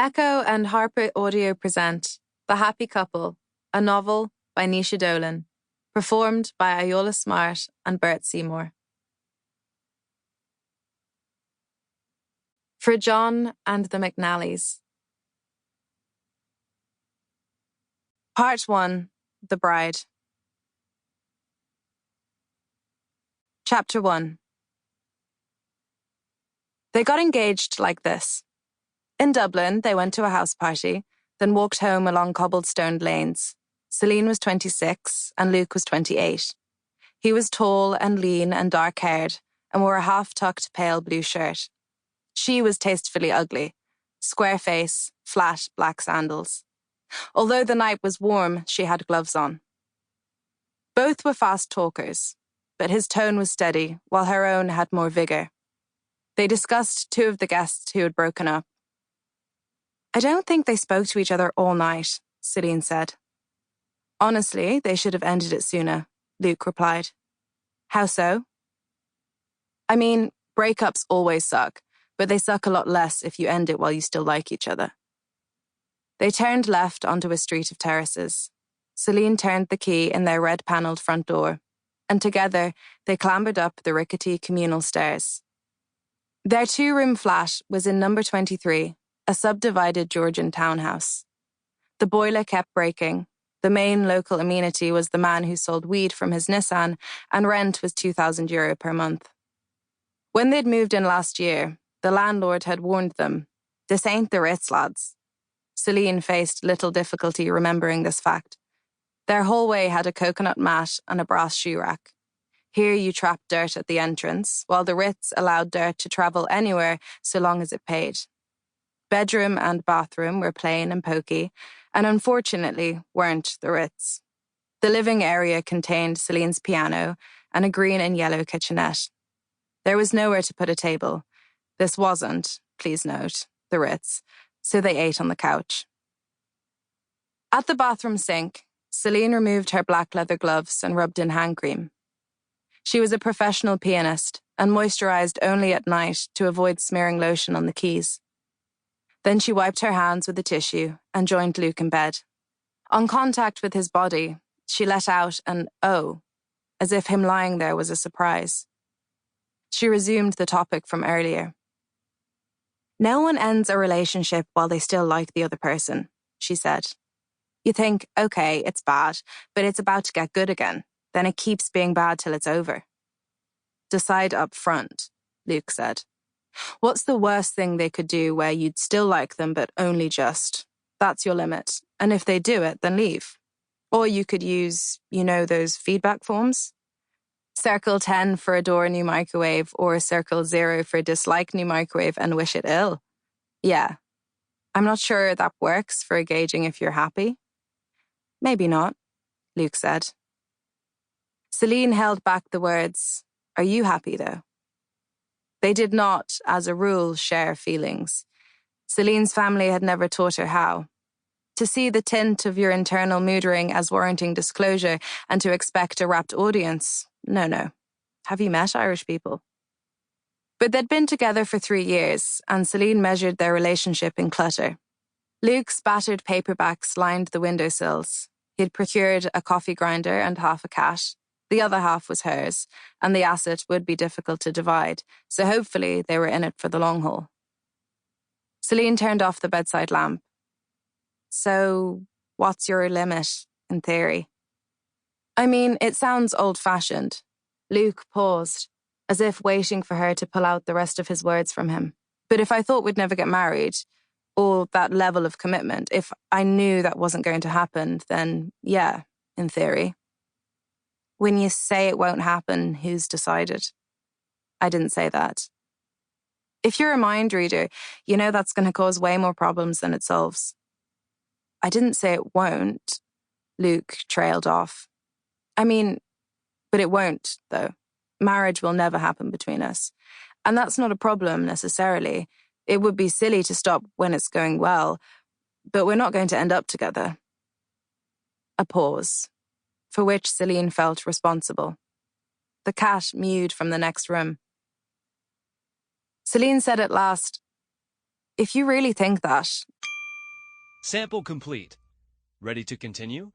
Echo and HarperAudio present The Happy Couple, a novel by Naoise Dolan, performed by Ayoola Smart and Bert Seymour. For John and the McNallys. Part 1, The Bride. Chapter 1. They got engaged like this. In Dublin, they went to a house party, then walked home along cobblestoned lanes. Celine was 26 and Luke was 28. He was tall and lean and dark-haired and wore a half-tucked pale blue shirt. She was tastefully ugly, square face, flat black sandals. Although the night was warm, she had gloves on. Both were fast talkers, but his tone was steady, while her own had more vigour. They discussed two of the guests who had broken up. "I don't think they spoke to each other all night," Celine said. "Honestly, they should have ended it sooner," Luke replied. "How so?" "I mean, breakups always suck, but they suck a lot less if you end it while you still like each other." They turned left onto a street of terraces. Celine turned the key in their red-panelled front door, and together they clambered up the rickety communal stairs. Their two-room flat was in number 23, a subdivided Georgian townhouse. The boiler kept breaking. The main local amenity was the man who sold weed from his Nissan, and rent was €2,000 per month. When they'd moved in last year, the landlord had warned them, "This ain't the Ritz, lads." Celine faced little difficulty remembering this fact. Their hallway had a coconut mat and a brass shoe rack. Here you trapped dirt at the entrance, while the Ritz allowed dirt to travel anywhere so long as it paid. Bedroom and bathroom were plain and pokey, and unfortunately weren't the Ritz. The living area contained Celine's piano and a green and yellow kitchenette. There was nowhere to put a table. This wasn't, please note, the Ritz, so they ate on the couch. At the bathroom sink, Celine removed her black leather gloves and rubbed in hand cream. She was a professional pianist and moisturized only at night to avoid smearing lotion on the keys. Then she wiped her hands with a tissue and joined Luke in bed. On contact with his body, she let out an "oh," as if him lying there was a surprise. She resumed the topic from earlier. "No one ends a relationship while they still like the other person," she said. "You think, okay, it's bad, but it's about to get good again. Then it keeps being bad till it's over." "Decide up front," Luke said. "What's the worst thing they could do where you'd still like them but only just? That's your limit. And if they do it, then leave. Or you could use, those feedback forms? Circle 10 for adore new microwave or circle 0 for dislike new microwave and wish it ill. Yeah. I'm not sure that works for gauging if you're happy." "Maybe not," Luke said. Celine held back the words, "Are you happy though?" They did not, as a rule, share feelings. Celine's family had never taught her how. To see the tint of your internal mood ring as warranting disclosure and to expect a rapt audience, no. Have you met Irish people? But they'd been together for 3 years, and Celine measured their relationship in clutter. Luke's battered paperbacks lined the windowsills. He'd procured a coffee grinder and half a cat. The other half was hers, and the asset would be difficult to divide, so hopefully they were in it for the long haul. Celine turned off the bedside lamp. "So, what's your limit, in theory?" "I mean, it sounds old-fashioned." Luke paused, as if waiting for her to pull out the rest of his words from him. "But if I thought we'd never get married, or that level of commitment, if I knew that wasn't going to happen, then yeah, in theory." "When you say it won't happen, who's decided?" "I didn't say that." "If you're a mind reader, you know that's going to cause way more problems than it solves." "I didn't say it won't," Luke trailed off. "I mean, but it won't, though. Marriage will never happen between us. And that's not a problem, necessarily. It would be silly to stop when it's going well, but we're not going to end up together." A pause, for which Celine felt responsible. The cat mewed from the next room. Celine said at last, "If you really think that, Sample complete. Ready to continue?